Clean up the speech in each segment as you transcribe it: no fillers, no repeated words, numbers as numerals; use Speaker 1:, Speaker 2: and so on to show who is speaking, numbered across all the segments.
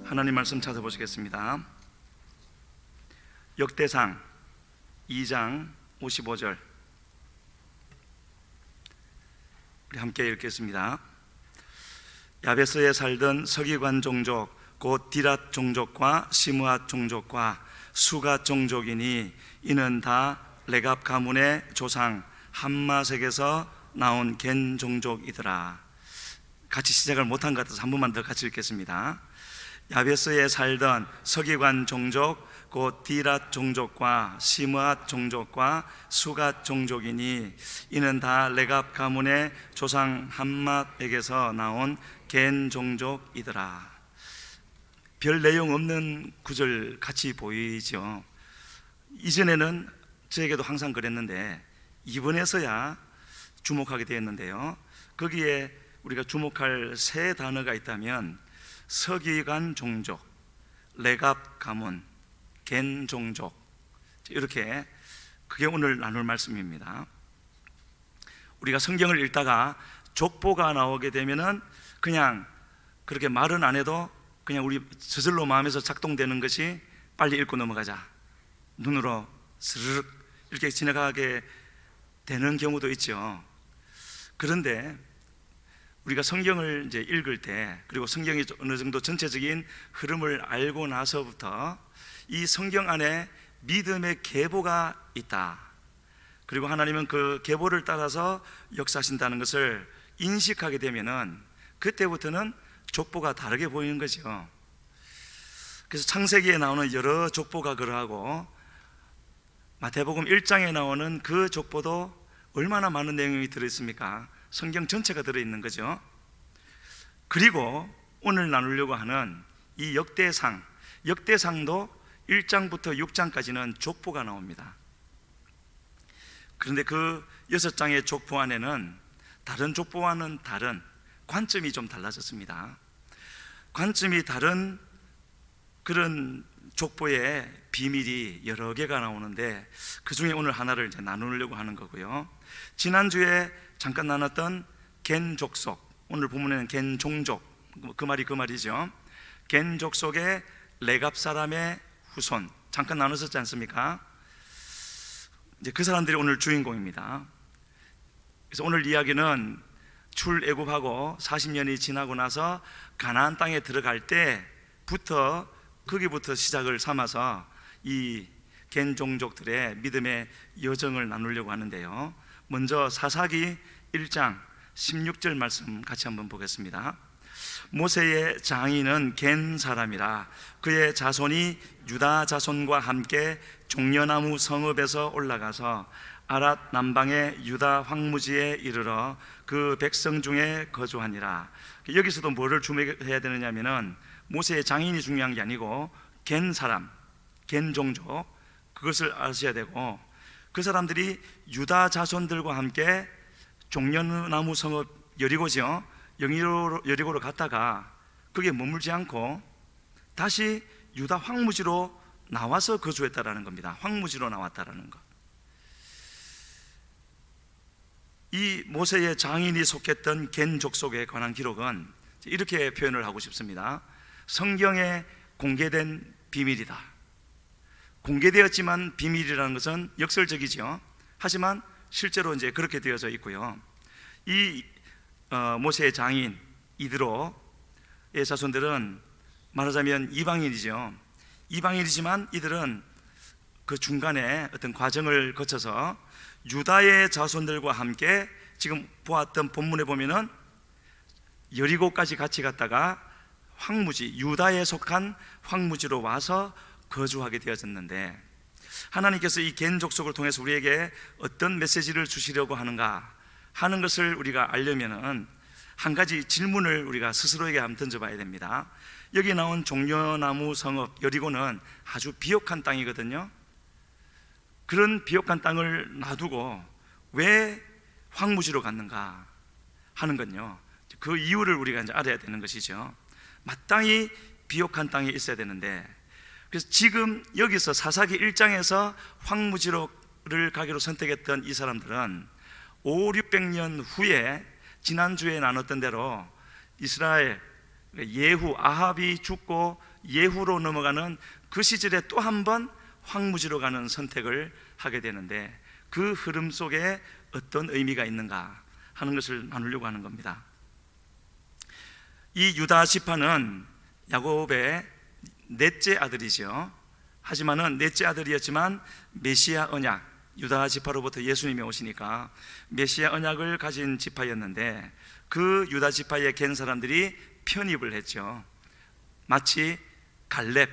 Speaker 1: 하나님 말씀 찾아보시겠습니다. 역대상 2장 55절 우리 함께 읽겠습니다. 야베스에 살던 서기관 종족 곧 디랏 종족과 시므앗 종족과 수갓 종족이니 이는 다 레갑 가문의 조상 함마색에서 나온 겐 종족이더라. 같이 시작을 못한 것 같아서 한 번만 더 같이 읽겠습니다. 야베스에 살던 서기관 종족 곧 디랏 종족과 시므앗 종족과 수갓 종족이니 이는 다 레갑 가문의 조상 함맛에게서 나온 겐 종족이더라. 별 내용 없는 구절 같이 보이죠. 이전에는 저에게도 항상 그랬는데 이번에서야 주목하게 되었는데요. 거기에 우리가 주목할 세 단어가 있다면 서기관 종족, 레갑 가문, 겐 종족, 이렇게 그게 오늘 나눌 말씀입니다. 우리가 성경을 읽다가 족보가 나오게 되면은 그냥 그렇게 말은 안 해도 그냥 우리 저절로 마음에서 작동되는 것이 빨리 읽고 넘어가자, 눈으로 스르륵 이렇게 지나가게 되는 경우도 있죠. 그런데 우리가 성경을 이제 읽을 때, 그리고 성경이 어느 정도 전체적인 흐름을 알고 나서부터 이 성경 안에 믿음의 계보가 있다, 그리고 하나님은 그 계보를 따라서 역사하신다는 것을 인식하게 되면은 그때부터는 족보가 다르게 보이는 거죠. 그래서 창세기에 나오는 여러 족보가 그러하고 마태복음 1장에 나오는 그 족보도 얼마나 많은 내용이 들어있습니까? 성경 전체가 들어있는 거죠. 그리고 오늘 나누려고 하는 이 역대상도 1장부터 6장까지는 족보가 나옵니다. 그런데 그 6장의 족보 안에는 다른 족보와는 다른 관점이 좀 달라졌습니다. 관점이 다른 그런 족보의 비밀이 여러 개가 나오는데 그 중에 오늘 하나를 이제 나누려고 하는 거고요. 지난주에 잠깐 나눴던 겐 족속, 오늘 본문에는 겐 종족, 그 말이죠. 겐 족속의 레갑 사람의 후손 잠깐 나눴었지 않습니까? 이제 그 사람들이 오늘 주인공입니다. 그래서 오늘 이야기는 출애굽하고 40년이 지나고 나서 가나안 땅에 들어갈 때부터 거기부터 시작을 삼아서 이 겐 종족들의 믿음의 여정을 나누려고 하는데요. 먼저 사사기 1장 16절 말씀 같이 한번 보겠습니다. 모세의 장인은 겐 사람이라 그의 자손이 유다 자손과 함께 종려나무 성읍에서 올라가서 아랏 남방의 유다 황무지에 이르러 그 백성 중에 거주하니라. 여기서도 뭐를 주목해야 되느냐면은 모세의 장인이 중요한 게 아니고 겐 사람, 겐 종족, 그것을 아셔야 되고, 그 사람들이 유다 자손들과 함께 종려나무 성읍 여리고죠, 여리고로 갔다가 거기에 머물지 않고 다시 유다 황무지로 나와서 거주했다라는 겁니다. 황무지로 나왔다라는 것. 이 모세의 장인이 속했던 겐 족속에 관한 기록은 이렇게 표현을 하고 싶습니다. 성경에 공개된 비밀이다. 공개되었지만 비밀이라는 것은 역설적이죠. 하지만 실제로 이제 그렇게 되어져 있고요. 이 모세의 장인 이드로의 자손들은 말하자면 이방인이죠. 이방인이지만 이들은 그 중간에 어떤 과정을 거쳐서 유다의 자손들과 함께 지금 보았던 본문에 보면은 여리고까지 같이 갔다가 황무지, 유다에 속한 황무지로 와서 거주하게 되어졌는데, 하나님께서 이 겐 족속을 통해서 우리에게 어떤 메시지를 주시려고 하는가 하는 것을 우리가 알려면은 한 가지 질문을 우리가 스스로에게 한번 던져봐야 됩니다. 여기 나온 종려나무 성읍 여리고는 아주 비옥한 땅이거든요. 그런 비옥한 땅을 놔두고 왜 황무지로 갔는가 하는 건요, 그 이유를 우리가 이제 알아야 되는 것이죠. 마땅히 비옥한 땅에 있어야 되는데, 그래서 지금 여기서 사사기 1장에서 황무지로를 가기로 선택했던 이 사람들은 500~600년 후에 지난주에 나눴던 대로 이스라엘 예후, 아합이 죽고 예후로 넘어가는 그 시절에 또 한 번 황무지로 가는 선택을 하게 되는데, 그 흐름 속에 어떤 의미가 있는가 하는 것을 나누려고 하는 겁니다. 이 유다 지파는 야곱의 넷째 아들이죠. 하지만은 넷째 아들이었지만 메시아 언약, 유다 지파로부터 예수님이 오시니까 메시아 언약을 가진 지파였는데, 그 유다 지파에 갠 사람들이 편입을 했죠. 마치 갈렙,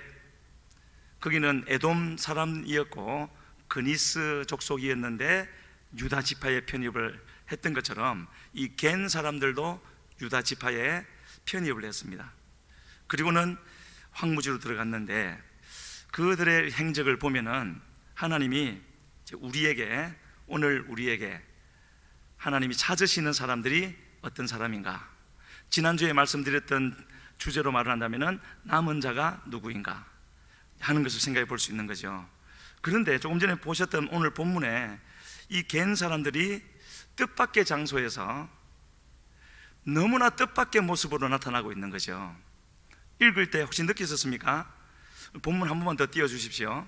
Speaker 1: 거기는 에돔 사람이었고 그니스 족속이었는데 유다 지파에 편입을 했던 것처럼 이 갠 사람들도 유다 지파에 편입을 했습니다. 그리고는 황무지로 들어갔는데, 그들의 행적을 보면은 하나님이 오늘 우리에게 하나님이 찾으시는 사람들이 어떤 사람인가, 지난주에 말씀드렸던 주제로 말을 한다면은 남은 자가 누구인가 하는 것을 생각해 볼 수 있는 거죠. 그런데 조금 전에 보셨던 오늘 본문에 이 갠 사람들이 뜻밖의 장소에서 너무나 뜻밖의 모습으로 나타나고 있는 거죠. 읽을 때 혹시 느끼셨습니까? 본문 한 번만 더 띄워주십시오.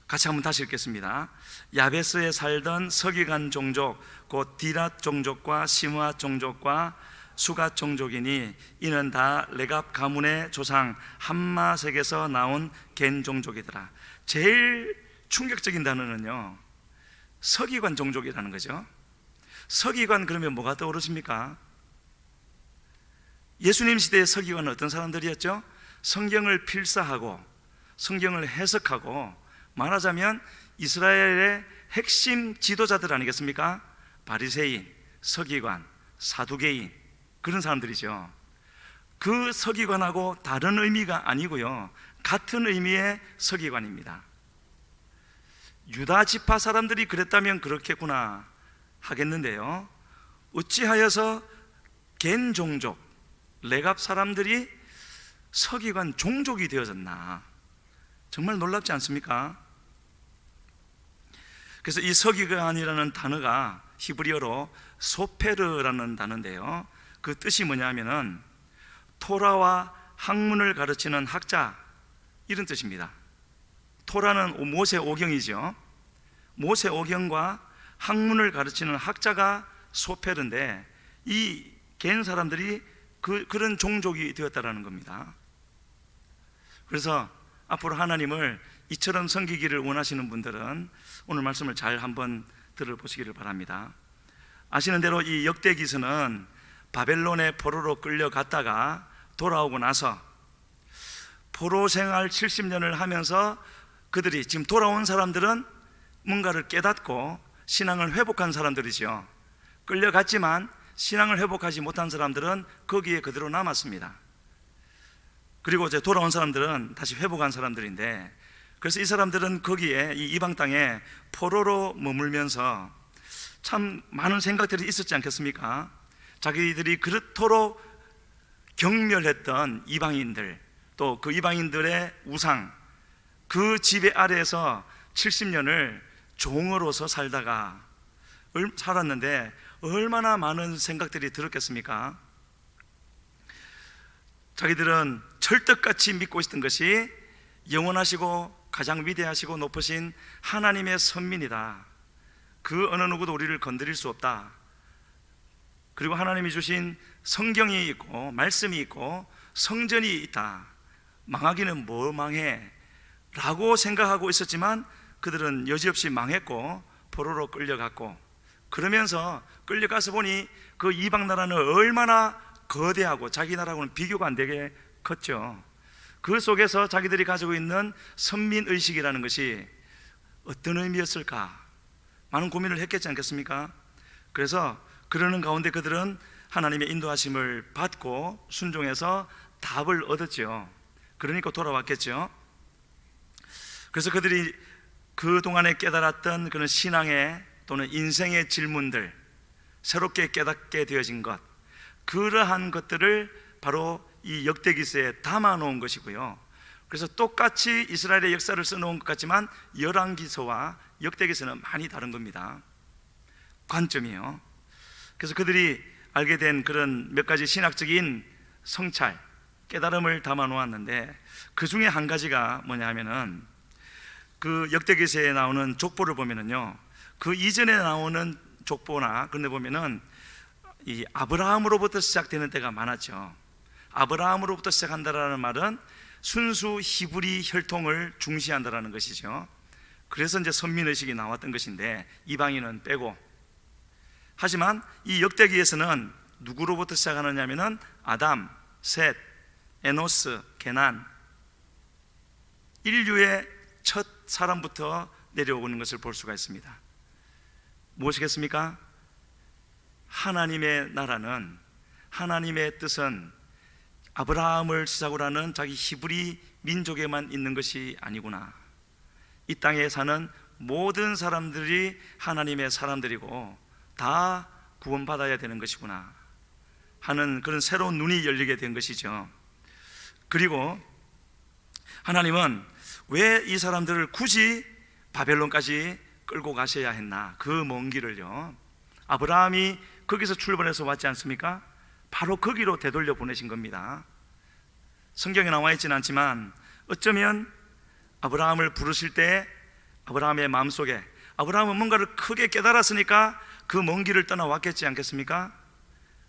Speaker 1: 같이 한번 다시 읽겠습니다. 야베스에 살던 서기관 종족 곧 디랏 종족과 시므아 종족과 수갓 종족이니 이는 다 레갑 가문의 조상 함마색에서 나온 겐 종족이더라. 제일 충격적인 단어는요, 서기관 종족이라는 거죠. 서기관 그러면 뭐가 떠오르십니까? 예수님 시대의 서기관은 어떤 사람들이었죠? 성경을 필사하고 성경을 해석하고, 말하자면 이스라엘의 핵심 지도자들 아니겠습니까? 바리새인, 서기관, 사두개인, 그런 사람들이죠. 그 서기관하고 다른 의미가 아니고요, 같은 의미의 서기관입니다. 유다 지파 사람들이 그랬다면 그렇겠구나 하겠는데요, 어찌하여서 겐 종족, 레갑 사람들이 서기관 종족이 되어졌나, 정말 놀랍지 않습니까? 그래서 이 서기관이라는 단어가 히브리어로 소페르라는 단어인데요, 그 뜻이 뭐냐면은 토라와 학문을 가르치는 학자, 이런 뜻입니다. 토라는 모세 오경이죠. 모세 오경과 학문을 가르치는 학자가 소페르인데, 이 겐 사람들이 그런 종족이 되었다라는 겁니다. 그래서 앞으로 하나님을 이처럼 섬기기를 원하시는 분들은 오늘 말씀을 잘 한번 들어보시기를 바랍니다. 아시는 대로 이 역대기서는 바벨론의 포로로 끌려갔다가 돌아오고 나서 포로 생활 70년을 하면서 그들이 지금 돌아온 사람들은 뭔가를 깨닫고 신앙을 회복한 사람들이죠. 끌려갔지만 신앙을 회복하지 못한 사람들은 거기에 그대로 남았습니다. 그리고 이제 돌아온 사람들은 다시 회복한 사람들인데, 그래서 이 사람들은 거기에 이 이방 땅에 포로로 머물면서 참 많은 생각들이 있었지 않겠습니까? 자기들이 그렇도록 경멸했던 이방인들, 또 그 이방인들의 우상, 그 지배 아래에서 70년을 종으로서 살았는데 얼마나 많은 생각들이 들었겠습니까? 자기들은 철떡같이 믿고 있었던 것이 영원하시고 가장 위대하시고 높으신 하나님의 선민이다. 그 어느 누구도 우리를 건드릴 수 없다. 그리고 하나님이 주신 성경이 있고 말씀이 있고 성전이 있다. 망하기는 뭐 망해? 라고 생각하고 있었지만 그들은 여지없이 망했고 포로로 끌려갔고, 그러면서 끌려가서 보니 그 이방 나라는 얼마나 거대하고 자기 나라하고는 비교가 안 되게 컸죠. 그 속에서 자기들이 가지고 있는 선민의식이라는 것이 어떤 의미였을까, 많은 고민을 했겠지 않겠습니까? 그래서 그러는 가운데 그들은 하나님의 인도하심을 받고 순종해서 답을 얻었죠. 그러니까 돌아왔겠죠. 그래서 그들이 그동안에 깨달았던 그런 신앙의 또는 인생의 질문들, 새롭게 깨닫게 되어진 것, 그러한 것들을 바로 이 역대기서에 담아 놓은 것이고요. 그래서 똑같이 이스라엘의 역사를 써놓은 것 같지만 열왕기서와 역대기서는 많이 다른 겁니다. 관점이요. 그래서 그들이 알게 된 그런 몇 가지 신학적인 성찰, 깨달음을 담아 놓았는데, 그 중에 한 가지가 뭐냐 하면은 그 역대기서에 나오는 족보를 보면은요, 그 이전에 나오는 족보나 그런데 보면은 이 아브라함으로부터 시작되는 때가 많았죠. 아브라함으로부터 시작한다라는 말은 순수 히브리 혈통을 중시한다라는 것이죠. 그래서 이제 선민의식이 나왔던 것인데 이방인은 빼고, 하지만 이 역대기에서는 누구로부터 시작하느냐면은 아담, 셋, 에노스, 게난, 인류의 첫 사람부터 내려오는 것을 볼 수가 있습니다. 무엇이겠습니까? 하나님의 나라는, 하나님의 뜻은 아브라함을 시작으로 하는 자기 히브리 민족에만 있는 것이 아니구나. 이 땅에 사는 모든 사람들이 하나님의 사람들이고 다 구원받아야 되는 것이구나 하는 그런 새로운 눈이 열리게 된 것이죠. 그리고 하나님은 왜 이 사람들을 굳이 바벨론까지 끌고 가셔야 했나? 그 먼 길을요, 아브라함이 거기서 출발해서 왔지 않습니까? 바로 거기로 되돌려 보내신 겁니다. 성경에 나와 있지는 않지만 어쩌면 아브라함을 부르실 때 아브라함의 마음속에, 아브라함은 뭔가를 크게 깨달았으니까 그 먼 길을 떠나왔겠지 않겠습니까?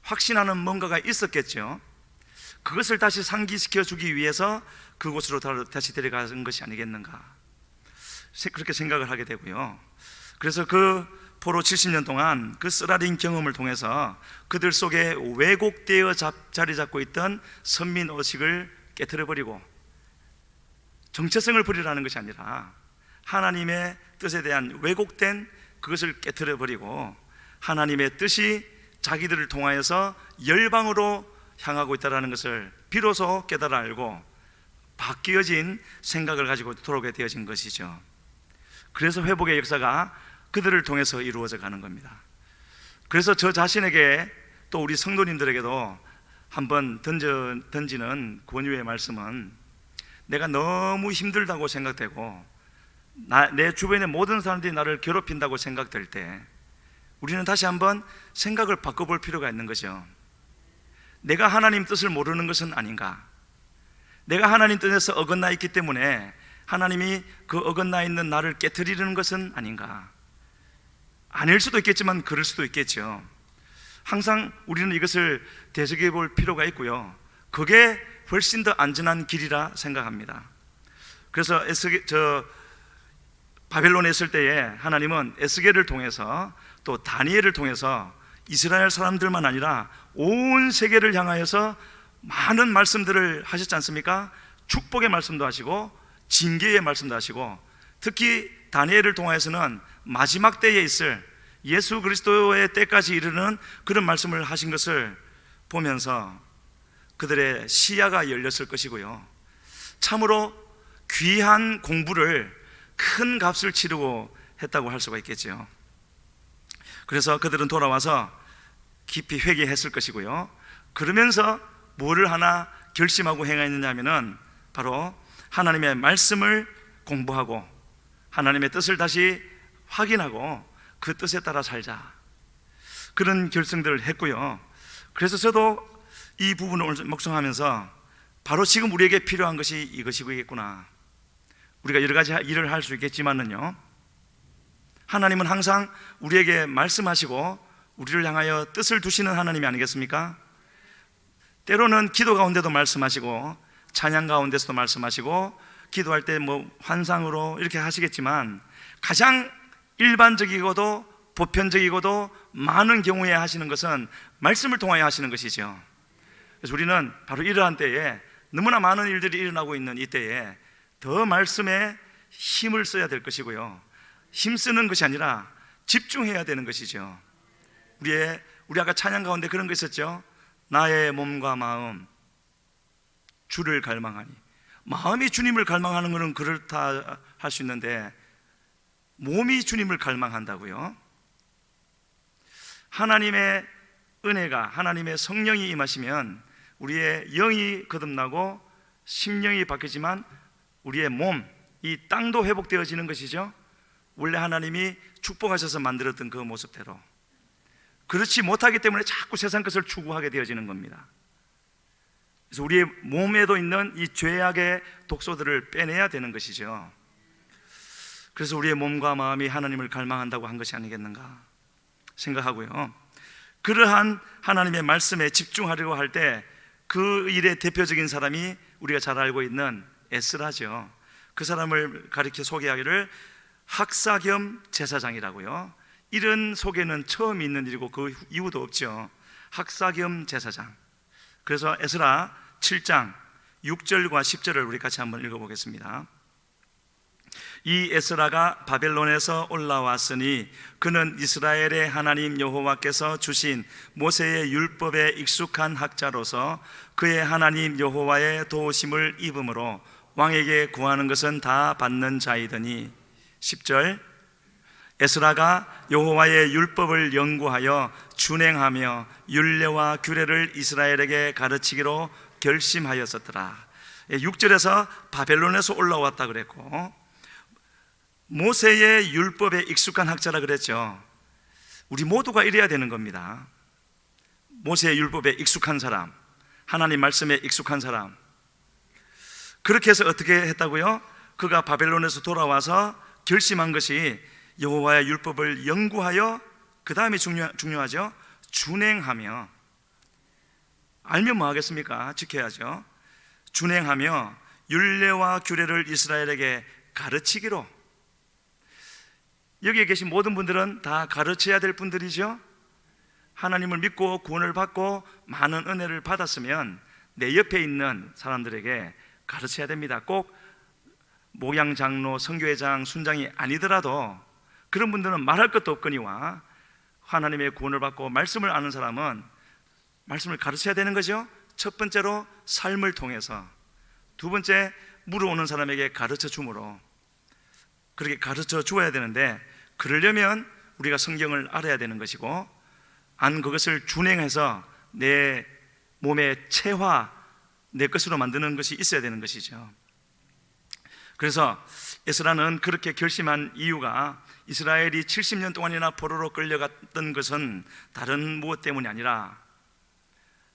Speaker 1: 확신하는 뭔가가 있었겠죠. 그것을 다시 상기시켜 주기 위해서 그곳으로 다시 데려가는 것이 아니겠는가, 그렇게 생각을 하게 되고요. 그래서 그 포로 70년 동안 그 쓰라린 경험을 통해서 그들 속에 왜곡되어 자리 잡고 있던 선민의식을 깨트려버리고, 정체성을 버리라는 것이 아니라 하나님의 뜻에 대한 왜곡된 그것을 깨트려버리고 하나님의 뜻이 자기들을 통하여서 열방으로 향하고 있다는 것을 비로소 깨달아 알고 바뀌어진 생각을 가지고 돌아오게 되어진 것이죠. 그래서 회복의 역사가 그들을 통해서 이루어져 가는 겁니다. 그래서 저 자신에게 또 우리 성도님들에게도 한번 던지는 권유의 말씀은, 내가 너무 힘들다고 생각되고 내 주변의 모든 사람들이 나를 괴롭힌다고 생각될 때 우리는 다시 한번 생각을 바꿔볼 필요가 있는 거죠. 내가 하나님 뜻을 모르는 것은 아닌가? 내가 하나님 뜻에서 어긋나 있기 때문에 하나님이 그 어긋나 있는 나를 깨트리는 것은 아닌가? 아닐 수도 있겠지만 그럴 수도 있겠죠. 항상 우리는 이것을 되새겨 볼 필요가 있고요, 그게 훨씬 더 안전한 길이라 생각합니다. 그래서 바벨론에 있을 때에 하나님은 에스겔을 통해서 또 다니엘을 통해서 이스라엘 사람들만 아니라 온 세계를 향하여서 많은 말씀들을 하셨지 않습니까? 축복의 말씀도 하시고 징계의 말씀도 하시고, 특히 다니엘을 통해서는 마지막 때에 있을 예수 그리스도의 때까지 이르는 그런 말씀을 하신 것을 보면서 그들의 시야가 열렸을 것이고요, 참으로 귀한 공부를 큰 값을 치르고 했다고 할 수가 있겠죠. 그래서 그들은 돌아와서 깊이 회개했을 것이고요, 그러면서 뭐를 하나 결심하고 행하였느냐 하면은 바로 하나님의 말씀을 공부하고 하나님의 뜻을 다시 확인하고 그 뜻에 따라 살자, 그런 결정들을 했고요. 그래서 저도 이 부분을 오늘 묵상하면서 바로 지금 우리에게 필요한 것이 이것이겠구나. 우리가 여러 가지 일을 할 수 있겠지만은요, 하나님은 항상 우리에게 말씀하시고 우리를 향하여 뜻을 두시는 하나님이 아니겠습니까? 때로는 기도 가운데도 말씀하시고 찬양 가운데서도 말씀하시고 기도할 때 뭐 환상으로 이렇게 하시겠지만 가장 일반적이고도 보편적이고도 많은 경우에 하시는 것은 말씀을 통하여 하시는 것이죠. 그래서 우리는 바로 이러한 때에, 너무나 많은 일들이 일어나고 있는 이 때에 더 말씀에 힘을 써야 될 것이고요, 힘쓰는 것이 아니라 집중해야 되는 것이죠. 우리 아까 찬양 가운데 그런 거 있었죠. 나의 몸과 마음 주를 갈망하니. 마음이 주님을 갈망하는 것은 그렇다 할 수 있는데 몸이 주님을 갈망한다고요? 하나님의 은혜가, 하나님의 성령이 임하시면 우리의 영이 거듭나고 심령이 바뀌지만 우리의 몸, 이 땅도 회복되어지는 것이죠. 원래 하나님이 축복하셔서 만들었던 그 모습대로. 그렇지 못하기 때문에 자꾸 세상 것을 추구하게 되어지는 겁니다. 그래서 우리의 몸에도 있는 이 죄악의 독소들을 빼내야 되는 것이죠. 그래서 우리의 몸과 마음이 하나님을 갈망한다고 한 것이 아니겠는가 생각하고요. 그러한 하나님의 말씀에 집중하려고 할 때 그 일의 대표적인 사람이 우리가 잘 알고 있는 에스라죠. 그 사람을 가리켜 소개하기를 학사 겸 제사장이라고요. 이런 소개는 처음 있는 일이고 그 이유도 없죠. 학사 겸 제사장. 그래서 에스라 7장 6절과 10절을 우리 같이 한번 읽어보겠습니다. 이 에스라가 바벨론에서 올라왔으니 그는 이스라엘의 하나님 여호와께서 주신 모세의 율법에 익숙한 학자로서 그의 하나님 여호와의 도우심을 입음으로 왕에게 구하는 것은 다 받는 자이더니 10절 에스라가 여호와의 율법을 연구하여 준행하며 율례와 규례를 이스라엘에게 가르치기로 결심하였었더라. 6절에서 바벨론에서 올라왔다 그랬고 모세의 율법에 익숙한 학자라 그랬죠. 우리 모두가 이래야 되는 겁니다. 모세의 율법에 익숙한 사람, 하나님 말씀에 익숙한 사람. 그렇게 해서 어떻게 했다고요? 그가 바벨론에서 돌아와서 결심한 것이 여호와의 율법을 연구하여, 그 다음이 중요하죠. 준행하며. 알면 뭐 하겠습니까? 지켜야죠. 준행하며 율례와 규례를 이스라엘에게 가르치기로. 여기에 계신 모든 분들은 다 가르쳐야 될 분들이죠. 하나님을 믿고 구원을 받고 많은 은혜를 받았으면 내 옆에 있는 사람들에게 가르쳐야 됩니다. 꼭 목양 장로, 선교회장, 순장이 아니더라도 그런 분들은 말할 것도 없거니와 하나님의 구원을 받고 말씀을 아는 사람은 말씀을 가르쳐야 되는 거죠. 첫 번째로 삶을 통해서, 두 번째 물어오는 사람에게 가르쳐 줌으로. 그렇게 가르쳐 주어야 되는데, 그러려면 우리가 성경을 알아야 되는 것이고 안 그것을 준행해서 내 몸의 체화, 내 것으로 만드는 것이 있어야 되는 것이죠. 그래서 에스라는 그렇게 결심한 이유가 이스라엘이 70년 동안이나 포로로 끌려갔던 것은 다른 무엇 때문이 아니라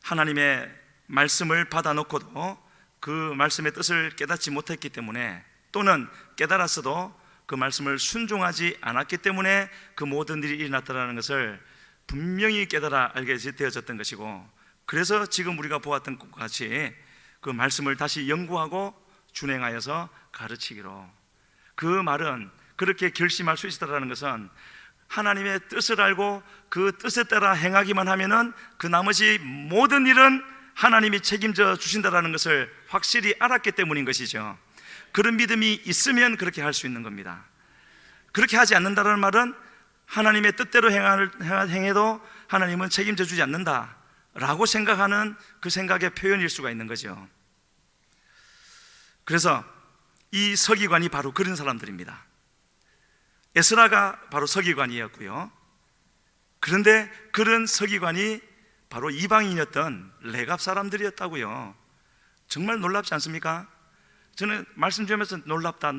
Speaker 1: 하나님의 말씀을 받아놓고도 그 말씀의 뜻을 깨닫지 못했기 때문에, 또는 깨달았어도 그 말씀을 순종하지 않았기 때문에 그 모든 일이 일어났다는 것을 분명히 깨달아 알게 되어졌던 것이고, 그래서 지금 우리가 보았던 것과 같이 그 말씀을 다시 연구하고 준행하여서 가르치기로. 그 말은, 그렇게 결심할 수 있다는 것은 하나님의 뜻을 알고 그 뜻에 따라 행하기만 하면은 그 나머지 모든 일은 하나님이 책임져 주신다는 것을 확실히 알았기 때문인 것이죠. 그런 믿음이 있으면 그렇게 할 수 있는 겁니다. 그렇게 하지 않는다는 말은 하나님의 뜻대로 행해도 하나님은 책임져 주지 않는다라고 생각하는 그 생각의 표현일 수가 있는 거죠. 그래서 이 서기관이 바로 그런 사람들입니다. 에스라가 바로 서기관이었고요. 그런데 그런 서기관이 바로 이방인이었던 레갑 사람들이었다고요. 정말 놀랍지 않습니까? 저는 말씀 주면서 놀랍다,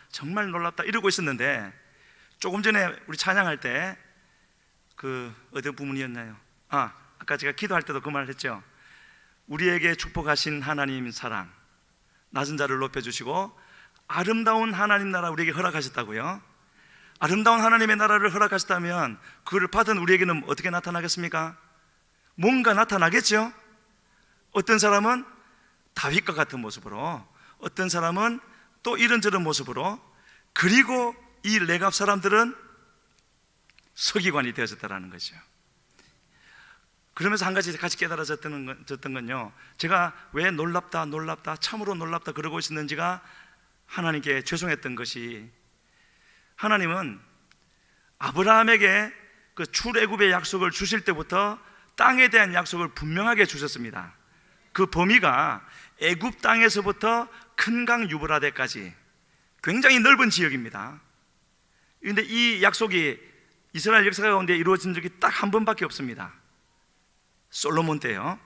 Speaker 1: 정말 놀랍다 이러고 있었는데, 조금 전에 우리 찬양할 때 어떤 부문이었나요? 아까 제가 기도할 때도 그 말을 했죠. 우리에게 축복하신 하나님 사랑, 낮은 자를 높여주시고 아름다운 하나님 나라 우리에게 허락하셨다고요. 아름다운 하나님의 나라를 허락하셨다면 그걸 받은 우리에게는 어떻게 나타나겠습니까? 뭔가 나타나겠죠. 어떤 사람은 다윗과 같은 모습으로, 어떤 사람은 또 이런저런 모습으로, 그리고 이 레갑 사람들은 서기관이 되어졌다는 거죠. 그러면서 한 가지 같이 깨달아졌던 건요, 제가 왜 놀랍다 참으로 놀랍다 그러고 있었는지가 하나님께 죄송했던 것이, 하나님은 아브라함에게 그 출애굽의 약속을 주실 때부터 땅에 대한 약속을 분명하게 주셨습니다. 그 범위가 애굽 땅에서부터 큰 강 유브라데까지 굉장히 넓은 지역입니다. 그런데 이 약속이 이스라엘 역사 가운데 이루어진 적이 딱 한 번밖에 없습니다. 솔로몬 때요.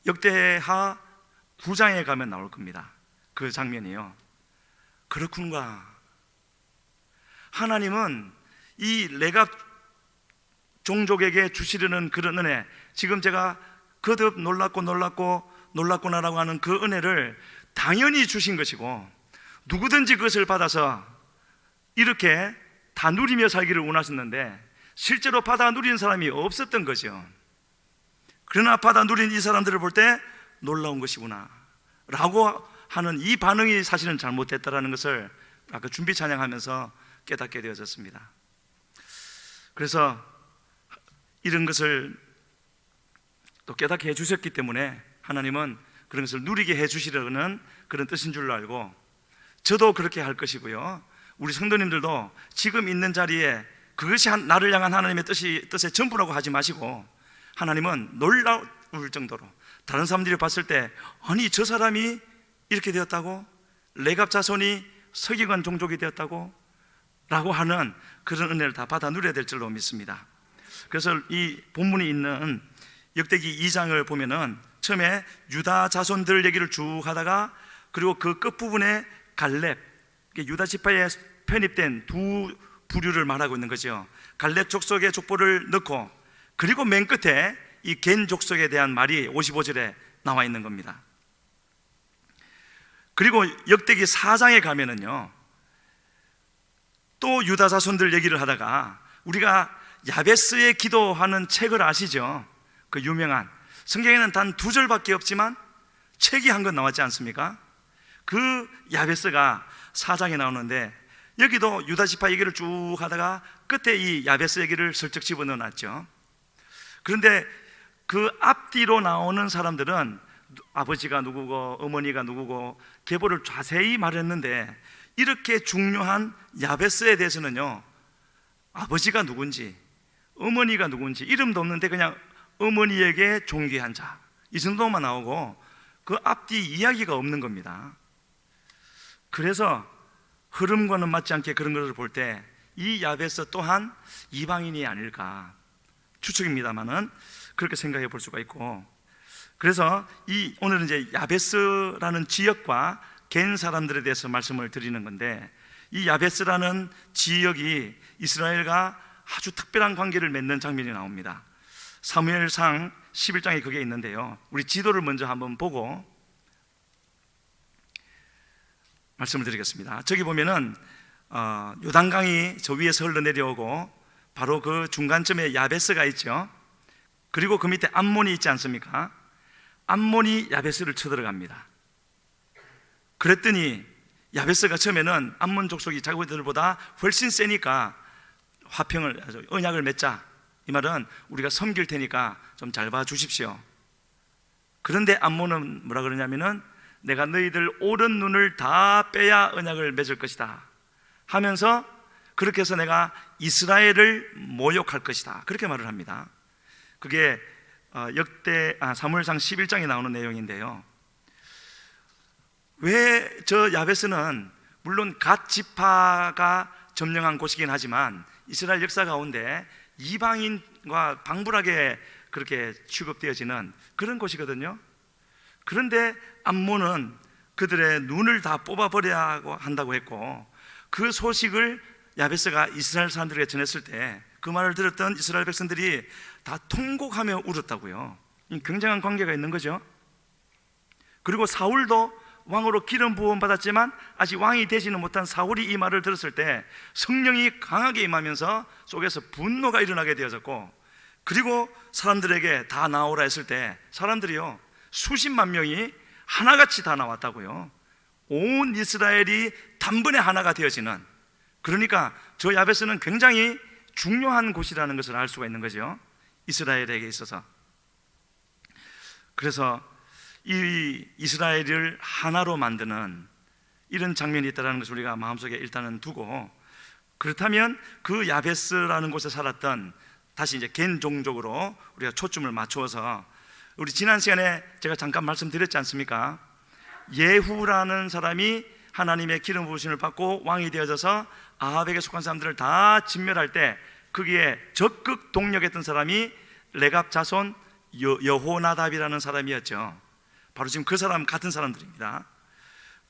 Speaker 1: 역대하 9장에 가면 나올 겁니다. 그 장면이요. 그렇군가. 하나님은 이 레갑 종족에게 주시려는 그런 은혜, 지금 제가 거듭 놀랐구나라고 하는 그 은혜를 당연히 주신 것이고, 누구든지 그것을 받아서 이렇게 다 누리며 살기를 원하셨는데 실제로 받아 누리는 사람이 없었던 거죠. 그러나 받아 누린 이 사람들을 볼 때 놀라운 것이구나 라고 하는 이 반응이 사실은 잘못됐다라는 것을 아까 준비 찬양하면서 깨닫게 되어졌습니다. 그래서 이런 것을 또 깨닫게 해주셨기 때문에 하나님은 그런 것을 누리게 해주시려는 그런 뜻인 줄로 알고, 저도 그렇게 할 것이고요, 우리 성도님들도 지금 있는 자리에 그것이 나를 향한 하나님의 뜻의 전부라고 하지 마시고, 하나님은 놀라울 정도로 다른 사람들이 봤을 때 아니 저 사람이 이렇게 되었다고, 레갑 자손이 서기관 종족이 되었다고 라고 하는 그런 은혜를 다 받아 누려야 될 줄로 믿습니다. 그래서 이 본문이 있는 역대기 2장을 보면은 처음에 유다 자손들 얘기를 쭉 하다가, 그리고 그 끝부분에 갈렙, 유다 지파에 편입된 두 부류를 말하고 있는 거죠. 갈렙 족속의 족보를 넣고, 그리고 맨 끝에 이 겐 족속에 대한 말이 55절에 나와 있는 겁니다. 그리고 역대기 4장에 가면은요, 또 유다 자손들 얘기를 하다가, 우리가 야베스의 기도하는 책을 아시죠? 그 유명한, 성경에는 단 2절밖에 없지만 책이 한 권 나왔지 않습니까? 그 야베스가 4장에 나오는데, 여기도 유다 지파 얘기를 쭉 하다가 끝에 이 야베스 얘기를 슬쩍 집어넣어 놨죠. 그런데 그 앞뒤로 나오는 사람들은 아버지가 누구고 어머니가 누구고 계보를 자세히 말했는데, 이렇게 중요한 야베스에 대해서는요, 아버지가 누군지 어머니가 누군지 이름도 없는데 그냥 어머니에게 존귀한 자, 이 정도만 나오고 그 앞뒤 이야기가 없는 겁니다. 그래서 흐름과는 맞지 않게 그런 것을 볼 때 이 야베스 또한 이방인이 아닐까, 추측입니다만은 그렇게 생각해 볼 수가 있고, 그래서 오늘은 이제 야베스라는 지역과 겐 사람들에 대해서 말씀을 드리는 건데, 이 야베스라는 지역이 이스라엘과 아주 특별한 관계를 맺는 장면이 나옵니다. 사무엘상 11장에 그게 있는데요, 우리 지도를 먼저 한번 보고 말씀을 드리겠습니다. 저기 보면은 요단강이 저 위에서 흘러내려오고 바로 그 중간쯤에 야베스가 있죠. 그리고 그 밑에 암몬이 있지 않습니까? 암몬이 야베스를 쳐들어갑니다. 그랬더니 야베스가 처음에는 암몬 족속이 자기들보다 훨씬 세니까 언약을 맺자, 이 말은 우리가 섬길 테니까 좀 잘 봐주십시오. 그런데 암몬은 뭐라 그러냐면은 내가 너희들 오른 눈을 다 빼야 언약을 맺을 것이다 하면서, 그렇게 해서 내가 이스라엘을 모욕할 것이다, 그렇게 말을 합니다. 그게 사무엘상 11장에 나오는 내용인데요, 왜 저 야베스는 물론 갓 지파가 점령한 곳이긴 하지만 이스라엘 역사 가운데 이방인과 방불하게 그렇게 취급되어지는 그런 곳이거든요. 그런데 암몬은 그들의 눈을 다 뽑아버려야 한다고 했고, 그 소식을 야베스가 이스라엘 사람들에게 전했을 때 그 말을 들었던 이스라엘 백성들이 다 통곡하며 울었다고요. 굉장한 관계가 있는 거죠. 그리고 사울도 왕으로 기름 부음 받았지만 아직 왕이 되지는 못한 사울이 이 말을 들었을 때 성령이 강하게 임하면서 속에서 분노가 일어나게 되어졌고, 그리고 사람들에게 다 나오라 했을 때 사람들이요, 수십만 명이 하나같이 다 나왔다고요. 온 이스라엘이 단번에 하나가 되어지는, 그러니까 저 야베스는 굉장히 중요한 곳이라는 것을 알 수가 있는 거죠, 이스라엘에게 있어서. 그래서 이 이스라엘을 하나로 만드는 이런 장면이 있다는 것을 우리가 마음속에 일단은 두고, 그렇다면 그 야베스라는 곳에 살았던, 다시 이제 겐 종족으로 우리가 초점을 맞추어서, 우리 지난 시간에 제가 잠깐 말씀드렸지 않습니까? 예후라는 사람이 하나님의 기름 부으심을 받고 왕이 되어져서 아합에게 속한 사람들을 다 진멸할 때 거기에 적극 동력했던 사람이 레갑 자손 여호나답이라는 사람이었죠. 바로 지금 그 사람 같은 사람들입니다.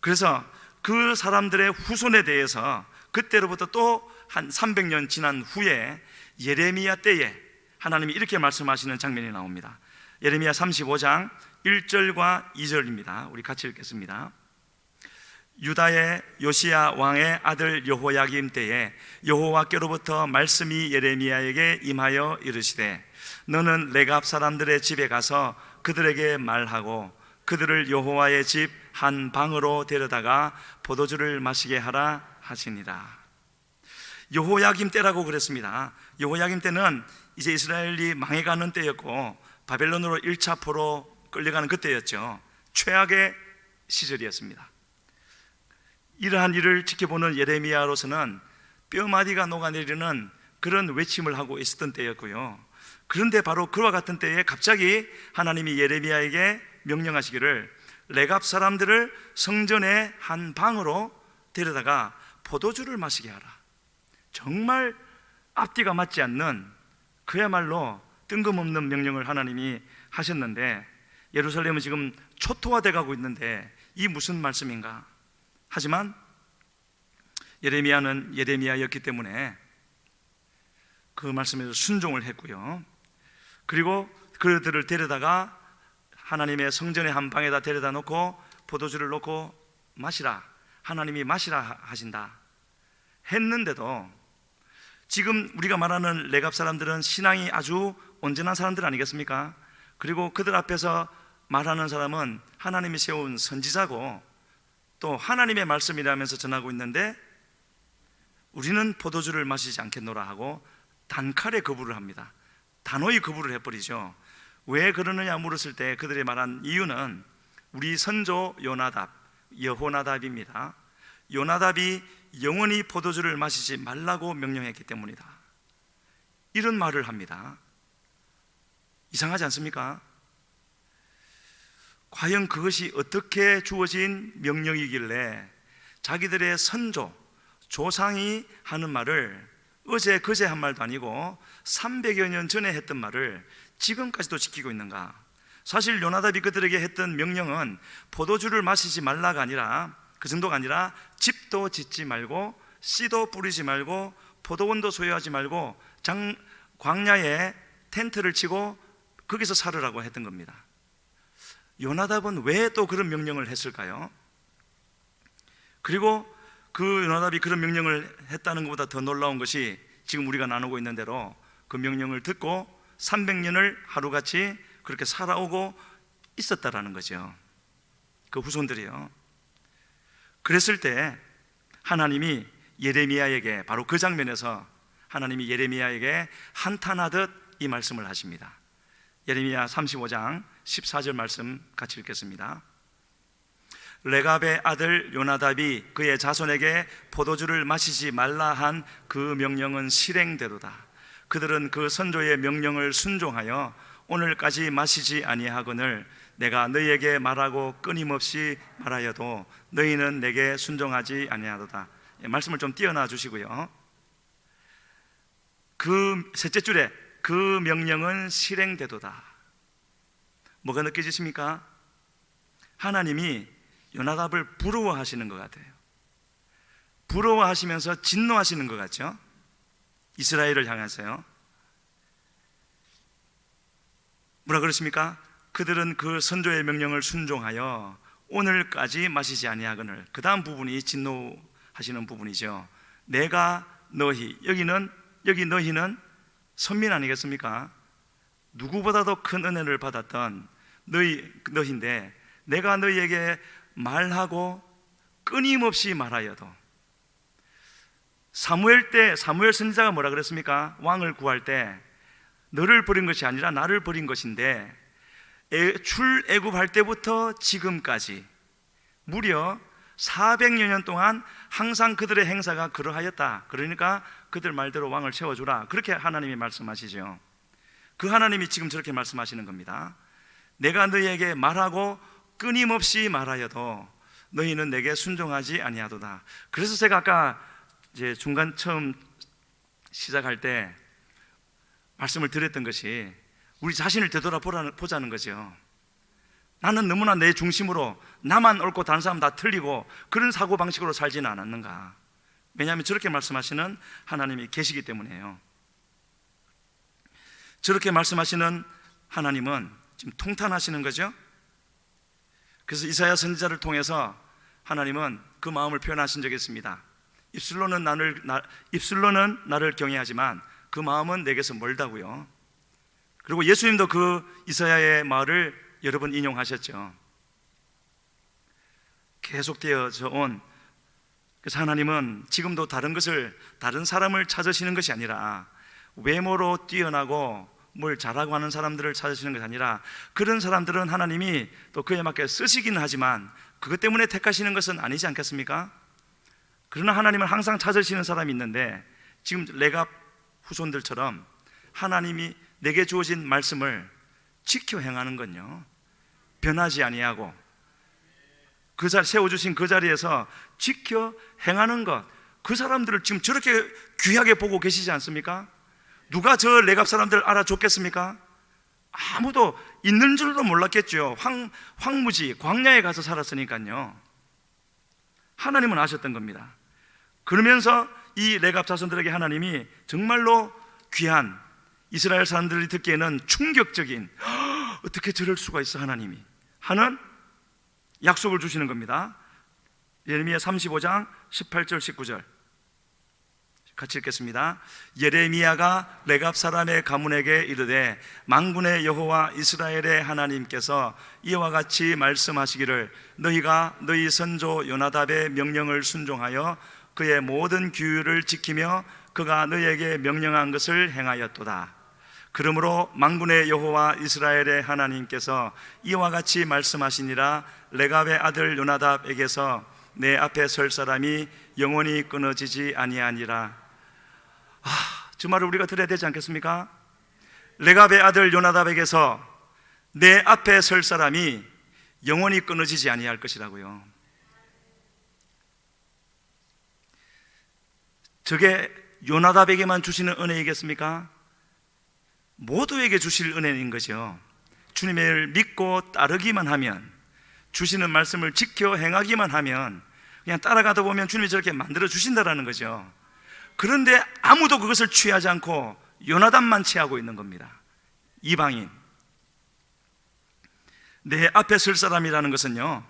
Speaker 1: 그래서 그 사람들의 후손에 대해서 그때로부터 또 한 300년 지난 후에 예레미야 때에 하나님이 이렇게 말씀하시는 장면이 나옵니다. 예레미야 35장 1절과 2절입니다. 우리 같이 읽겠습니다. 유다의 요시야 왕의 아들 여호야김 때에 여호와께로부터 말씀이 예레미야에게 임하여 이르시되 너는 레갑 사람들의 집에 가서 그들에게 말하고 그들을 여호와의 집 한 방으로 데려다가 포도주를 마시게 하라 하시니라. 여호야김 때라고 그랬습니다. 여호야김 때는 이제 이스라엘이 망해가는 때였고 바벨론으로 1차 포로 끌려가는 그때였죠. 최악의 시절이었습니다. 이러한 일을 지켜보는 예레미야로서는 뼈마디가 녹아내리는 그런 외침을 하고 있었던 때였고요. 그런데 바로 그와 같은 때에 갑자기 하나님이 예레미야에게 명령하시기를 레갑 사람들을 성전의 한 방으로 데려다가 포도주를 마시게 하라. 정말 앞뒤가 맞지 않는 그야말로 뜬금없는 명령을 하나님이 하셨는데 예루살렘은 지금 초토화돼 가고 있는데 이 무슨 말씀인가? 하지만 예레미야는 예레미야였기 때문에 그 말씀에서 순종을 했고요. 그리고 그들을 데려다가 하나님의 성전의 한 방에다 데려다 놓고 포도주를 놓고 마시라, 하나님이 마시라 하신다 했는데도 지금 우리가 말하는 레갑 사람들은 신앙이 아주 온전한 사람들 아니겠습니까? 그리고 그들 앞에서 말하는 사람은 하나님이 세운 선지자고 또 하나님의 말씀이라면서 전하고 있는데 우리는 포도주를 마시지 않겠노라 하고 단칼에 거부를 합니다. 단호히 거부를 해버리죠. 왜 그러느냐 물었을 때 그들이 말한 이유는 우리 선조 여호나답입니다. 요나답이 영원히 포도주를 마시지 말라고 명령했기 때문이다. 이런 말을 합니다. 이상하지 않습니까? 과연 그것이 어떻게 주어진 명령이길래 자기들의 선조, 조상이 하는 말을 어제 그제 한 말도 아니고 300여 년 전에 했던 말을 지금까지도 지키고 있는가? 사실 요나답이 그들에게 했던 명령은 포도주를 마시지 말라가 아니라 그 정도가 아니라 집도 짓지 말고 씨도 뿌리지 말고 포도원도 소유하지 말고 광야에 텐트를 치고 거기서 살으라고 했던 겁니다. 요나답은 왜 또 그런 명령을 했을까요? 그리고 그 요나답이 그런 명령을 했다는 것보다 더 놀라운 것이 지금 우리가 나누고 있는 대로 그 명령을 듣고 300년을 하루같이 그렇게 살아오고 있었다라는 거죠. 그 후손들이요. 그랬을 때 하나님이 예레미야에게 바로 그 장면에서 하나님이 예레미야에게 한탄하듯 이 말씀을 하십니다. 예레미야 35장 14절 말씀 같이 읽겠습니다. 레갑의 아들 요나답이 그의 자손에게 포도주를 마시지 말라 한 그 명령은 실행대로다. 그들은 그 선조의 명령을 순종하여 오늘까지 마시지 아니하거늘 내가 너희에게 말하고 끊임없이 말하여도 너희는 내게 순종하지 아니하도다. 말씀을 좀 띄어놔 주시고요. 그 셋째 줄에 그 명령은 실행되도다. 뭐가 느껴지십니까? 하나님이 요나답을 부러워하시는 것 같아요. 부러워하시면서 진노하시는 것 같죠? 이스라엘을 향해서요. 뭐라 그러십니까? 그들은 그 선조의 명령을 순종하여 오늘까지 마시지 아니하거늘. 그 다음 부분이 진노하시는 부분이죠. 내가 너희, 여기 너희는 선민 아니겠습니까? 누구보다도 큰 은혜를 받았던 너희인데 내가 너희에게 말하고 끊임없이 말하여도 사무엘 선지자가 뭐라 그랬습니까? 왕을 구할 때 너를 버린 것이 아니라 나를 버린 것인데 출애굽할 때부터 지금까지 무려 400여 년 동안 항상 그들의 행사가 그러하였다. 그러니까 그들 말대로 왕을 세워주라. 그렇게 하나님이 말씀하시죠. 그 하나님이 지금 저렇게 말씀하시는 겁니다. 내가 너희에게 말하고 끊임없이 말하여도 너희는 내게 순종하지 아니하도다. 그래서 제가 아까 이제 중간 처음 시작할 때 말씀을 드렸던 것이 우리 자신을 되돌아보자는 거죠. 나는 너무나 내 중심으로 나만 옳고 다른 사람 다 틀리고 그런 사고방식으로 살지는 않았는가. 왜냐하면 저렇게 말씀하시는 하나님이 계시기 때문이에요. 저렇게 말씀하시는 하나님은 지금 통탄하시는 거죠. 그래서 이사야 선지자를 통해서 하나님은 그 마음을 표현하신 적이 있습니다. 입술로는 나를 경외하지만 그 마음은 내게서 멀다고요. 그리고 예수님도 그 이사야의 말을 여러 번 인용하셨죠. 계속되어져 온, 그래서 하나님은 지금도 다른 사람을 찾으시는 것이 아니라 외모로 뛰어나고 뭘 잘하고 하는 사람들을 찾으시는 것이 아니라 그런 사람들은 하나님이 또 그에 맞게 쓰시기는 하지만 그것 때문에 택하시는 것은 아니지 않겠습니까? 그러나 하나님은 항상 찾으시는 사람이 있는데 지금 레갑 후손들처럼 하나님이 내게 주어진 말씀을 지켜 행하는 건요, 변하지 아니하고 세워주신 그 자리에서 지켜 행하는 것, 그 사람들을 지금 저렇게 귀하게 보고 계시지 않습니까? 누가 저 레갑 사람들을 알아줬겠습니까? 아무도 있는 줄도 몰랐겠죠. 황무지 광야에 가서 살았으니까요. 하나님은 아셨던 겁니다. 그러면서 이 레갑 자손들에게 하나님이 정말로 귀한, 이스라엘 사람들이 듣기에는 충격적인, 어떻게 저럴 수가 있어 하나님이 하는 약속을 주시는 겁니다. 예레미야 35장 18절 19절 같이 읽겠습니다. 예레미야가 레갑 사람의 가문에게 이르되 만군의 여호와 이스라엘의 하나님께서 이와 같이 말씀하시기를 너희가 너희 선조 요나답의 명령을 순종하여 그의 모든 규율을 지키며 그가 너희에게 명령한 것을 행하였도다. 그러므로 만군의 여호와 이스라엘의 하나님께서 이와 같이 말씀하시니라 레갑의 아들 요나답에게서 내 앞에 설 사람이 영원히 끊어지지 아니하니라. 저 말을 우리가 들어야 되지 않겠습니까? 레갑의 아들 요나답에게서 내 앞에 설 사람이 영원히 끊어지지 아니할 것이라고요. 저게 요나답에게만 주시는 은혜이겠습니까? 모두에게 주실 은혜인 거죠. 주님을 믿고 따르기만 하면, 주시는 말씀을 지켜 행하기만 하면 그냥 따라가다 보면 주님이 저렇게 만들어 주신다라는 거죠. 그런데 아무도 그것을 취하지 않고 요나답만 취하고 있는 겁니다. 이방인. 내 앞에 설 사람이라는 것은요,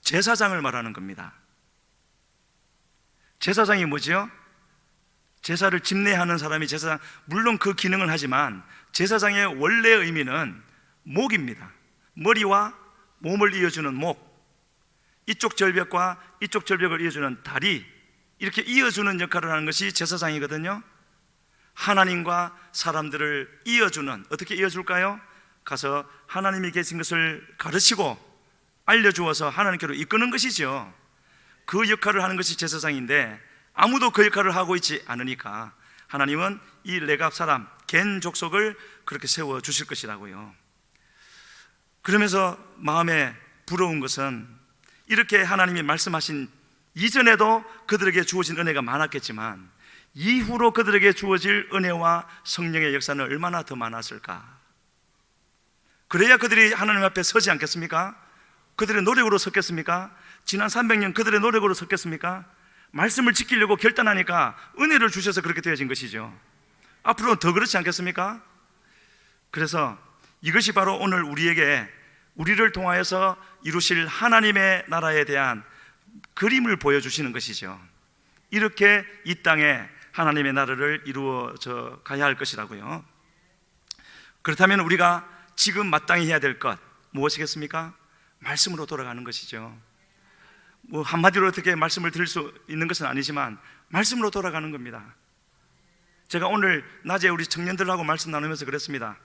Speaker 1: 제사장을 말하는 겁니다. 제사장이 뭐죠? 제사를 집례하는 사람이 제사장, 물론 그 기능을 하지만 제사장의 원래 의미는 목입니다. 머리와 몸을 이어주는 목, 이쪽 절벽과 이쪽 절벽을 이어주는 다리, 이렇게 이어주는 역할을 하는 것이 제사장이거든요. 하나님과 사람들을 이어주는, 어떻게 이어줄까요? 가서 하나님이 계신 것을 가르치고 알려주어서 하나님께로 이끄는 것이죠. 그 역할을 하는 것이 제사장인데 아무도 그 역할을 하고 있지 않으니까 하나님은 이 레갑 사람 겐 족속을 그렇게 세워주실 것이라고요. 그러면서 마음에 부러운 것은 이렇게 하나님이 말씀하신 이전에도 그들에게 주어진 은혜가 많았겠지만 이후로 그들에게 주어질 은혜와 성령의 역사는 얼마나 더 많았을까. 그래야 그들이 하나님 앞에 서지 않겠습니까? 그들의 노력으로 섰겠습니까? 지난 300년 그들의 노력으로 섰겠습니까? 말씀을 지키려고 결단하니까 은혜를 주셔서 그렇게 되어진 것이죠. 앞으로는 더 그렇지 않겠습니까? 그래서 이것이 바로 오늘 우리를 통하여서 이루실 하나님의 나라에 대한 그림을 보여주시는 것이죠. 이렇게 이 땅에 하나님의 나라를 이루어져 가야 할 것이라고요. 그렇다면 우리가 지금 마땅히 해야 될 것 무엇이겠습니까? 말씀으로 돌아가는 것이죠. 뭐 한마디로 어떻게 말씀을 드릴 수 있는 것은 아니지만 말씀으로 돌아가는 겁니다. 제가 오늘 낮에 우리 청년들하고 말씀 나누면서 그랬습니다.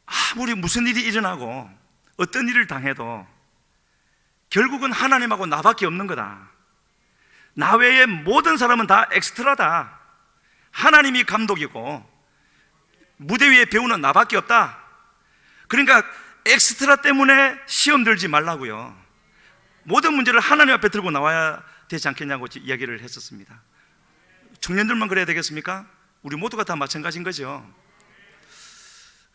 Speaker 1: 아무리 무슨 일이 일어나고 어떤 일을 당해도 결국은 하나님하고 나밖에 없는 거다. 나 외에 모든 사람은 다 엑스트라다. 하나님이 감독이고 무대 위에 배우는 나밖에 없다. 그러니까 엑스트라 때문에 시험 들지 말라고요. 모든 문제를 하나님 앞에 들고 나와야 되지 않겠냐고 이야기를 했었습니다. 청년들만 그래야 되겠습니까? 우리 모두가 다 마찬가지인 거죠.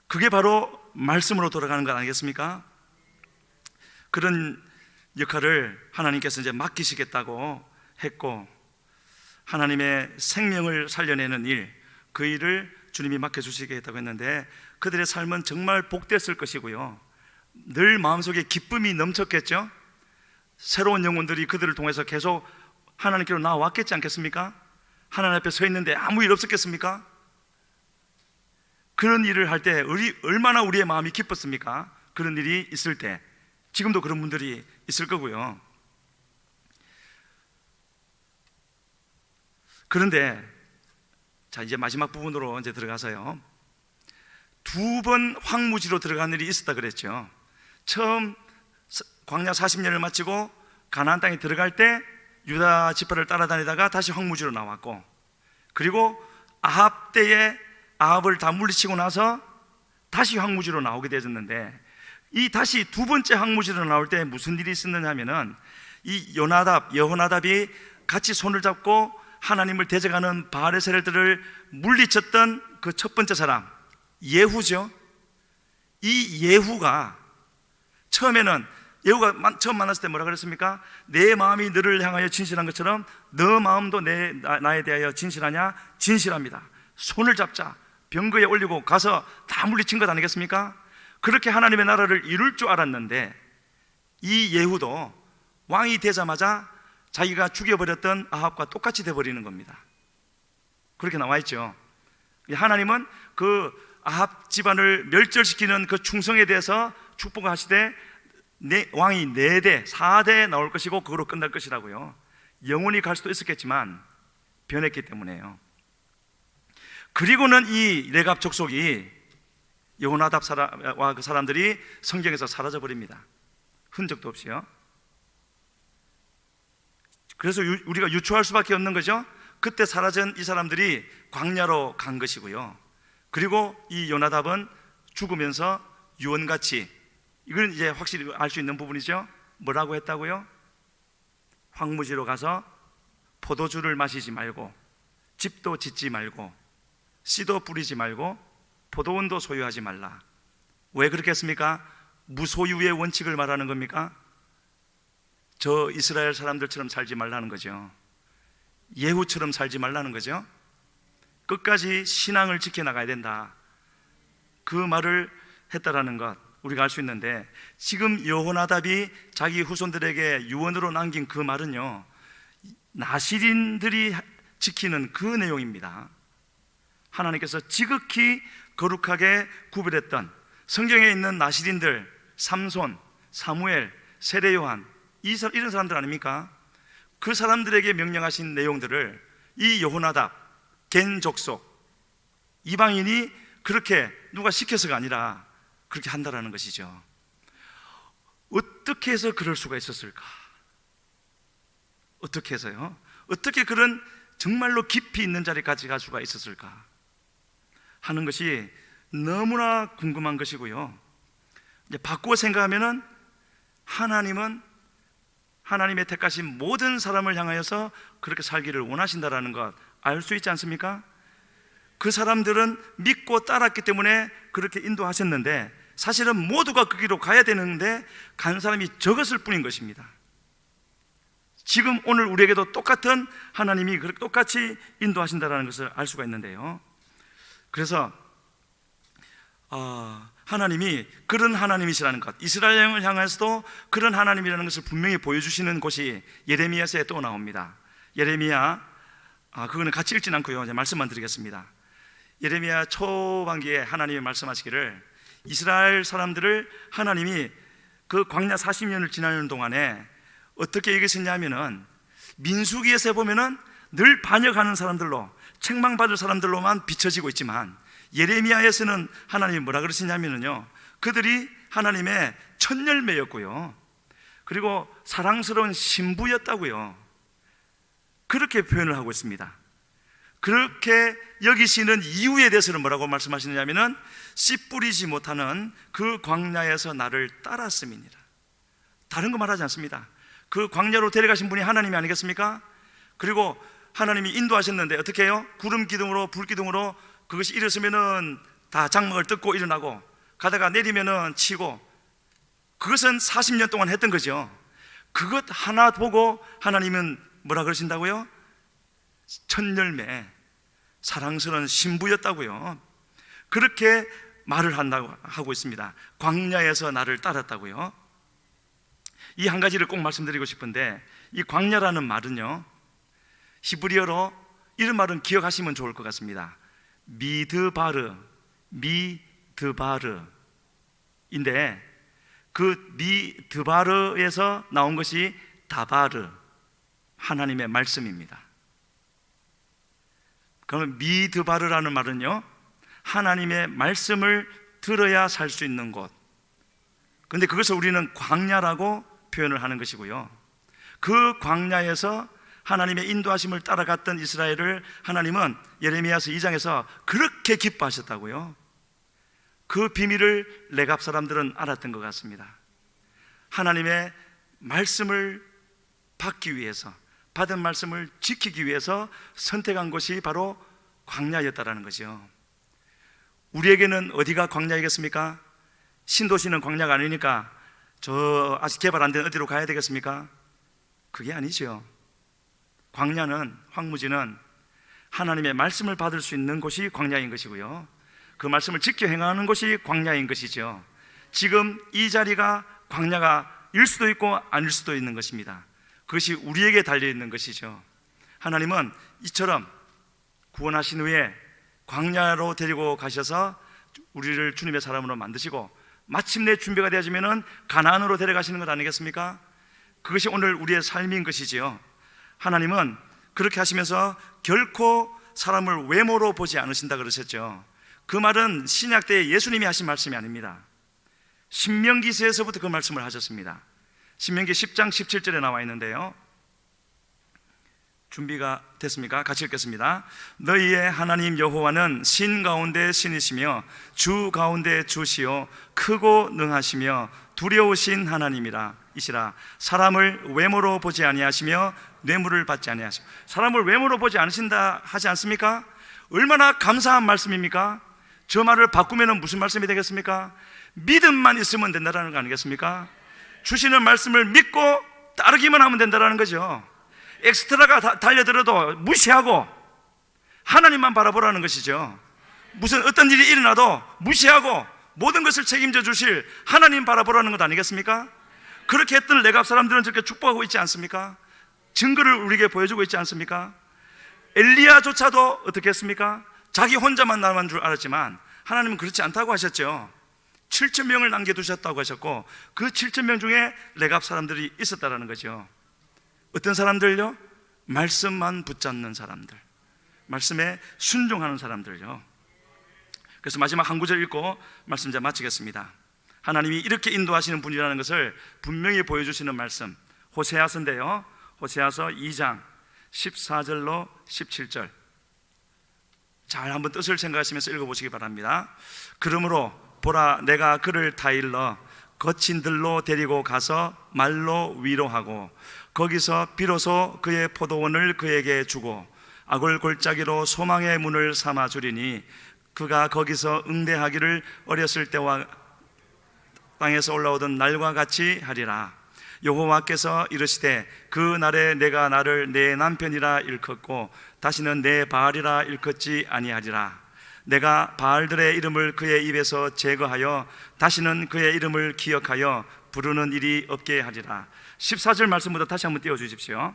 Speaker 1: 그게 바로 말씀으로 돌아가는 것 아니겠습니까? 그런 역할을 하나님께서 이제 맡기시겠다고 했고, 하나님의 생명을 살려내는 일, 그 일을 주님이 맡겨주시겠다고 했는데 그들의 삶은 정말 복됐을 것이고요, 늘 마음속에 기쁨이 넘쳤겠죠. 새로운 영혼들이 그들을 통해서 계속 하나님께로 나왔겠지 않겠습니까? 하나님 앞에 서 있는데 아무 일 없었겠습니까? 그런 일을 할 때 얼마나 우리의 마음이 기뻤습니까? 그런 일이 있을 때. 지금도 그런 분들이 있을 거고요. 그런데 자, 이제 마지막 부분으로 이제 들어가서요, 2번 황무지로 들어간 일이 있었다 그랬죠. 처음 광야 40년을 마치고 가나안 땅에 들어갈 때 유다 지파를 따라다니다가 다시 황무지로 나왔고, 그리고 아합 때에 아합을 다 물리치고 나서 다시 황무지로 나오게 되었는데, 이 다시 2번째 황무지로 나올 때 무슨 일이 있었느냐 하면은, 이 여호나답이 같이 손을 잡고 하나님을 대적하는 바알의 세력들을 물리쳤던 그 첫 번째 사람 예후죠. 이 예후가 처음에는, 예후가 처음 만났을 때 뭐라 그랬습니까? 내 마음이 너를 향하여 진실한 것처럼 너 마음도 나에 대하여 진실하냐? 진실합니다. 손을 잡자, 병거에 올리고 가서 다 물리친 것 아니겠습니까? 그렇게 하나님의 나라를 이룰 줄 알았는데, 이 예후도 왕이 되자마자 자기가 죽여버렸던 아합과 똑같이 돼버리는 겁니다. 그렇게 나와 있죠. 하나님은 그 아합 집안을 멸절시키는 그 충성에 대해서 축복하시되 왕이 4대, 4대 나올 것이고 그거로 끝날 것이라고요. 영원히 갈 수도 있었겠지만 변했기 때문에요. 그리고는 이 레갑 족속이 여호나답과 그 사람들이 성경에서 사라져 버립니다. 흔적도 없이요. 그래서 우리가 유추할 수밖에 없는 거죠. 그때 사라진 이 사람들이 광야로 간 것이고요, 그리고 이 요나답은 죽으면서 유언같이, 이건 이제 확실히 알 수 있는 부분이죠. 뭐라고 했다고요? 황무지로 가서 포도주를 마시지 말고, 집도 짓지 말고, 씨도 뿌리지 말고, 포도원도 소유하지 말라. 왜 그렇게 했습니까? 무소유의 원칙을 말하는 겁니까? 저 이스라엘 사람들처럼 살지 말라는 거죠. 예후처럼 살지 말라는 거죠. 끝까지 신앙을 지켜나가야 된다, 그 말을 했다라는 것 우리가 알 수 있는데, 지금 여호나답이 자기 후손들에게 유언으로 남긴 그 말은요, 나시린들이 지키는 그 내용입니다. 하나님께서 지극히 거룩하게 구별했던 성경에 있는 나시린들, 삼손, 사무엘, 세례 요한, 이런 사람들 아닙니까? 그 사람들에게 명령하신 내용들을 이 여호나답, 겐 족속, 이방인이 그렇게 누가 시켜서가 아니라 그렇게 한다라는 것이죠. 어떻게 해서 그럴 수가 있었을까? 어떻게 해서요? 어떻게 그런 정말로 깊이 있는 자리까지 갈 수가 있었을까 하는 것이 너무나 궁금한 것이고요. 이제 바꾸어 생각하면은, 하나님은 하나님의 택하신 모든 사람을 향하여서 그렇게 살기를 원하신다라는 것 알 수 있지 않습니까? 그 사람들은 믿고 따랐기 때문에 그렇게 인도하셨는데, 사실은 모두가 그 길로 가야 되는데 간 사람이 적었을 뿐인 것입니다. 지금 오늘 우리에게도 똑같은 하나님이 그렇게 똑같이 인도하신다는 것을 알 수가 있는데요. 그래서 하나님이 그런 하나님이시라는 것, 이스라엘을 향해서도 그런 하나님이라는 것을 분명히 보여주시는 곳이 예레미야서에 또 나옵니다. 예레미야, 그거는 같이 읽진 않고요, 이제 말씀만 드리겠습니다. 예레미야 초반기에 하나님이 말씀하시기를, 이스라엘 사람들을 하나님이 그 광야 40년을 지나는 동안에 어떻게 얘기했냐면은, 민수기에서 보면은 늘 반역하는 사람들로, 책망받을 사람들로만 비춰지고 있지만, 예레미야에서는 하나님이 뭐라 그러시냐면요, 그들이 하나님의 첫 열매였고요, 그리고 사랑스러운 신부였다고요, 그렇게 표현을 하고 있습니다. 그렇게 여기시는 이유에 대해서는 뭐라고 말씀하시느냐면은, 씨 뿌리지 못하는 그 광야에서 나를 따랐음이니라. 다른 거 말하지 않습니다. 그 광야로 데려가신 분이 하나님이 아니겠습니까? 그리고 하나님이 인도하셨는데 어떻게 해요? 구름 기둥으로, 불 기둥으로 그것이 일었으면은 다 장막을 뜯고 일어나고, 가다가 내리면은 치고, 그것은 40년 동안 했던 거죠. 그것 하나 보고 하나님은 뭐라 그러신다고요? 첫 열매, 사랑스러운 신부였다고요. 그렇게 말을 한다고 하고 있습니다. 광야에서 나를 따랐다고요. 이 한 가지를 꼭 말씀드리고 싶은데, 이 광야라는 말은요, 히브리어로 이런 말은 기억하시면 좋을 것 같습니다. 미드바르인데, 그 미드바르에서 나온 것이 다바르, 하나님의 말씀입니다. 그러면 미드바르라는 말은요, 하나님의 말씀을 들어야 살 수 있는 곳. 그런데 그것을 우리는 광야라고 표현을 하는 것이고요, 그 광야에서 하나님의 인도하심을 따라갔던 이스라엘을 하나님은 예레미야서 2장에서 그렇게 기뻐하셨다고요. 그 비밀을 레갑 사람들은 알았던 것 같습니다. 하나님의 말씀을 받기 위해서, 받은 말씀을 지키기 위해서 선택한 곳이 바로 광야였다라는 거죠. 우리에게는 어디가 광야이겠습니까? 신도시는 광야가 아니니까 저 아직 개발 안 된 어디로 가야 되겠습니까? 그게 아니죠. 광야는, 황무지는 하나님의 말씀을 받을 수 있는 곳이 광야인 것이고요, 그 말씀을 지켜 행하는 곳이 광야인 것이죠. 지금 이 자리가 광야가 일 수도 있고 아닐 수도 있는 것입니다. 그것이 우리에게 달려있는 것이죠. 하나님은 이처럼 구원하신 후에 광야로 데리고 가셔서 우리를 주님의 사람으로 만드시고, 마침내 준비가 되어지면 가나안으로 데려가시는 것 아니겠습니까? 그것이 오늘 우리의 삶인 것이지요. 하나님은 그렇게 하시면서 결코 사람을 외모로 보지 않으신다 그러셨죠. 그 말은 신약 때 예수님이 하신 말씀이 아닙니다. 신명기서에서부터 그 말씀을 하셨습니다. 신명기 10장 17절에 나와 있는데요, 준비가 됐습니까? 같이 읽겠습니다. 너희의 하나님 여호와는 신 가운데 신이시며 주 가운데 주시요 크고 능하시며 두려우신 하나님이라 이시라. 사람을 외모로 보지 아니하시며 뇌물을 받지 아니하시며. 사람을 외모로 보지 않으신다 하지 않습니까? 얼마나 감사한 말씀입니까? 저 말을 바꾸면 무슨 말씀이 되겠습니까? 믿음만 있으면 된다는 거 아니겠습니까? 주시는 말씀을 믿고 따르기만 하면 된다는 거죠. 엑스트라가 달려들어도 무시하고 하나님만 바라보라는 것이죠. 무슨 어떤 일이 일어나도 무시하고 모든 것을 책임져 주실 하나님 바라보라는 것 아니겠습니까? 그렇게 했던 레갑 사람들은 저렇게 축복하고 있지 않습니까? 증거를 우리에게 보여주고 있지 않습니까? 엘리야조차도 어떻게 했습니까? 자기 혼자만 남은 줄 알았지만 하나님은 그렇지 않다고 하셨죠. 7,000명을 남겨두셨다고 하셨고, 그 7,000명 중에 레갑 사람들이 있었다는 거죠. 어떤 사람들요? 말씀만 붙잡는 사람들, 말씀에 순종하는 사람들요. 그래서 마지막 한 구절 읽고 말씀 이제 마치겠습니다. 하나님이 이렇게 인도하시는 분이라는 것을 분명히 보여주시는 말씀, 호세아서인데요, 호세아서 2장 14절로 17절 잘 한번 뜻을 생각하시면서 읽어보시기 바랍니다. 그러므로 보라, 내가 그를 타일러 거친 들로 데리고 가서 말로 위로하고, 거기서 비로소 그의 포도원을 그에게 주고 악을 골짜기로 소망의 문을 삼아 주리니, 그가 거기서 응대하기를 어렸을 때와 땅에서 올라오던 날과 같이 하리라. 여호와께서 이르시되 그 날에 내가 나를 내 남편이라 일컫고 다시는 내 바알이라 일컫지 아니하리라. 내가 바알들의 이름을 그의 입에서 제거하여 다시는 그의 이름을 기억하여 부르는 일이 없게 하리라. 14절 말씀부터 다시 한번 띄워주십시오.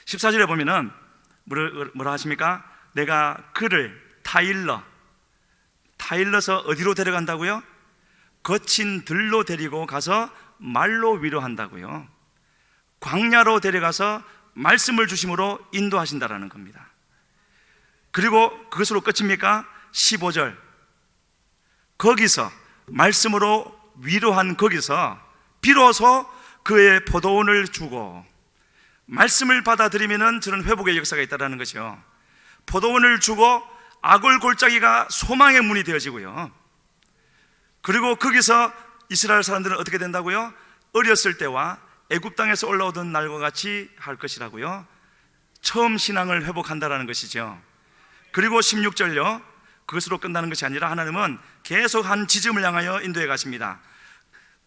Speaker 1: 14절에 보면은 뭐라 하십니까? 내가 그를 타일러서 어디로 데려간다고요? 거친 들로 데리고 가서 말로 위로한다고요. 광야로 데려가서 말씀을 주심으로 인도하신다라는 겁니다. 그리고 그것으로 끝입니까? 15절, 거기서 말씀으로 위로한 거기서 비로소 그의 포도원을 주고, 말씀을 받아들이면 저는 회복의 역사가 있다는 거죠. 포도원을 주고 악을 골짜기가 소망의 문이 되어지고요. 그리고 거기서 이스라엘 사람들은 어떻게 된다고요? 어렸을 때와 애굽 땅에서 올라오던 날과 같이 할 것이라고요. 처음 신앙을 회복한다라는 것이죠. 그리고 16절요, 그것으로 끝나는 것이 아니라 하나님은 계속 한 지점을 향하여 인도해 가십니다.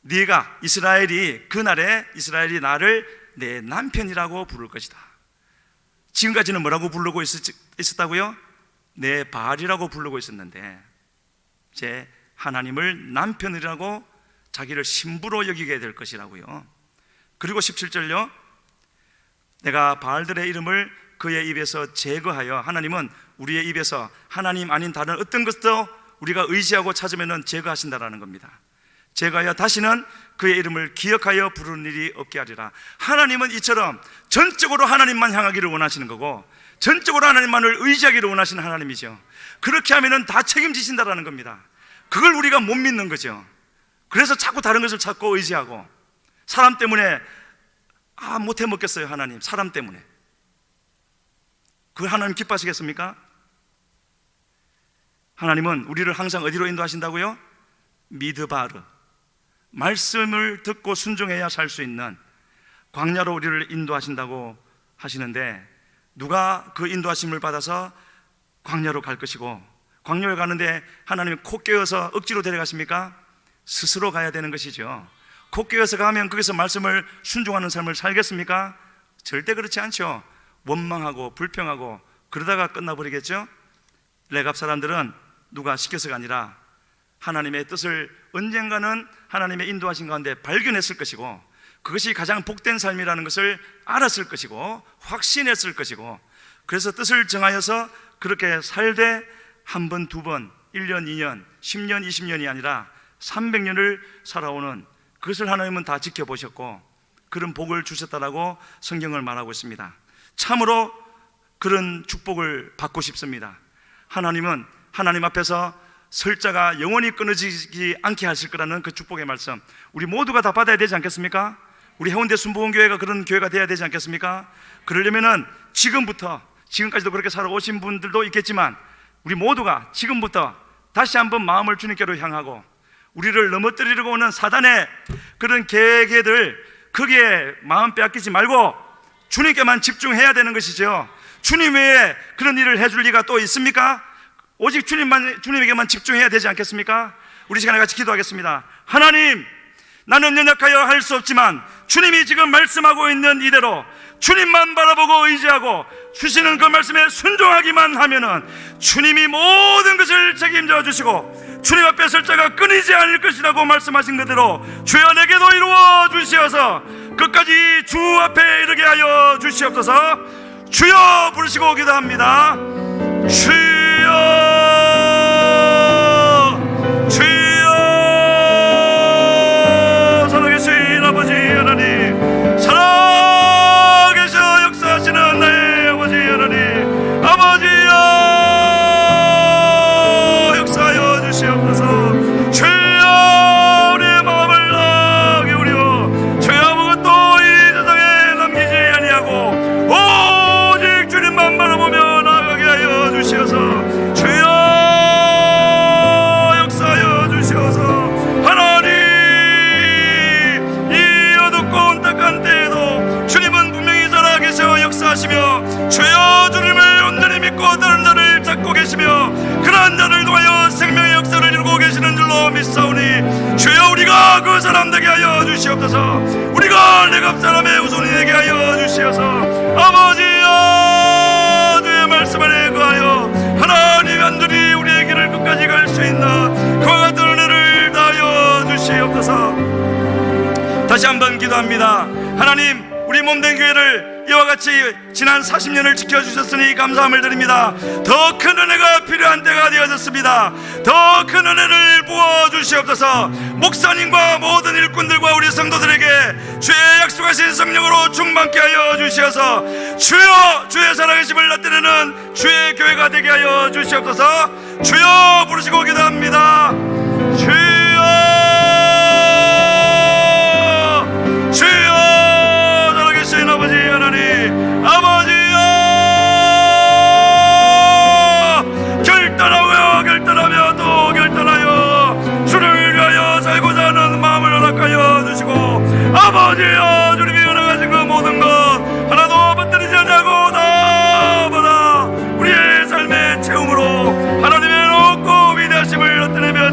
Speaker 1: 네가, 이스라엘이, 그날에 이스라엘이 나를 내 남편이라고 부를 것이다. 지금까지는 뭐라고 부르고 있었다고요? 내 바알이라고 부르고 있었는데 이제 하나님을 남편이라고 자기를 신부로 여기게 될 것이라고요. 그리고 17절요, 내가 바알들의 이름을 그의 입에서 제거하여, 하나님은 우리의 입에서 하나님 아닌 다른 어떤 것도 우리가 의지하고 찾으면 제거하신다라는 겁니다. 제거하여 다시는 그의 이름을 기억하여 부르는 일이 없게 하리라. 하나님은 이처럼 전적으로 하나님만 향하기를 원하시는 거고, 전적으로 하나님만을 의지하기를 원하시는 하나님이죠. 그렇게 하면 다 책임지신다라는 겁니다. 그걸 우리가 못 믿는 거죠. 그래서 자꾸 다른 것을 찾고 의지하고, 사람 때문에 못해 먹겠어요. 하나님, 사람 때문에. 그걸 하나님 기뻐하시겠습니까? 하나님은 우리를 항상 어디로 인도하신다고요? 미드바르, 말씀을 듣고 순종해야 살 수 있는 광야로 우리를 인도하신다고 하시는데, 누가 그 인도하심을 받아서 광야로 갈 것이고, 광야에 가는데 하나님이 코 껴서 억지로 데려가십니까? 스스로 가야 되는 것이죠. 코 껴서 가면 거기서 말씀을 순종하는 삶을 살겠습니까? 절대 그렇지 않죠. 원망하고 불평하고 그러다가 끝나버리겠죠. 레갑 사람들은 누가 시켜서가 아니라 하나님의 뜻을 언젠가는 하나님의 인도하신 가운데 발견했을 것이고, 그것이 가장 복된 삶이라는 것을 알았을 것이고 확신했을 것이고, 그래서 뜻을 정하여서 그렇게 살되 한 번, 두 번, 1년, 2년, 10년, 20년이 아니라 300년을 살아오는 그것을 하나님은 다 지켜보셨고 그런 복을 주셨다라고 성경을 말하고 있습니다. 참으로 그런 축복을 받고 싶습니다. 하나님은 하나님 앞에서 설자가 영원히 끊어지지 않게 하실 거라는 그 축복의 말씀, 우리 모두가 다 받아야 되지 않겠습니까? 우리 해운대 순복음교회가 그런 교회가 되어야 되지 않겠습니까? 그러려면은 지금부터, 지금까지도 그렇게 살아오신 분들도 있겠지만 우리 모두가 지금부터 다시 한번 마음을 주님께로 향하고, 우리를 넘어뜨리려고 오는 사단의 그런 계획들, 거기에 마음 빼앗기지 말고 주님께만 집중해야 되는 것이죠. 주님 외에 그런 일을 해줄 리가 또 있습니까? 오직 주님에게만 집중해야 되지 않겠습니까? 우리 시간에 같이 기도하겠습니다. 하나님, 나는 연약하여 할 수 없지만 주님이 지금 말씀하고 있는 이대로 주님만 바라보고 의지하고 주시는 그 말씀에 순종하기만 하면은 주님이 모든 것을 책임져 주시고 주님 앞에 설자가 끊이지 않을 것이라고 말씀하신 그대로 주여 내게도 이루어 주시어서 끝까지 주 앞에 이르게 하여 주시옵소서. 주여 부르시고 기도합니다. 주여, 주여. 살아계신 아버지 하나님, 살아계셔 역사하시는 나의 아버지 하나님, 아버지여 역사하여 주시옵소서. 주여 우리의 마음을 다 기울여 주여 아무것도 이 세상에 남기지 아니하고 오직 주님만 바라보며 나아가게 하여 주시어서 주여 역사하여 주시어서 하나님, 이 어둡고 온탁한 때에도 주님은 분명히 살아계셔 역사하시며 주여 주님을 온전히 믿고 다른 자를 찾고 계시며 그러한 자를 통하여 생명의 역사를 이루고 계시는 줄로 믿사오니 주여 우리가 그 사람 되게 하여 주시옵소서. 우리가 레갑 사람의 후손이 되게 하여 주시어서 아버지여 주의 말씀 안에 거하여 하나님 완전히 우리의 길을 끝까지 갈 수 있는 그와 같은 은혜를 다하여 주시옵소서. 다시 한번 기도합니다. 하나님, 우리 몸된 교회를 이와 같이 지난 40년을 지켜주셨으니 감사함을 드립니다. 더 큰 은혜가 필요한 때가 되어졌습니다. 더 큰 은혜를 부어주시옵소서. 목사님과 모든 일꾼들과 우리 성도들에게 주의 약속하신 성령으로 충만케 하여 주시어서 주여 주의 살아계심을 나타내는 주의 교회가 되게 하여 주시옵소서. 주여 부르시고 기도합니다. 주여, 주여 살아계신 아버지 하나님, 아버지여 결단하며 또 결단하여 주를 위하여 살고자 하는 마음을 허락하여 주시고 아버지여 주님이 허락하신 그 모든 것 하나도 빠뜨리지 않고 나보다 우리의 삶의 체험으로 하나님의 높고 위대하심을 나타내며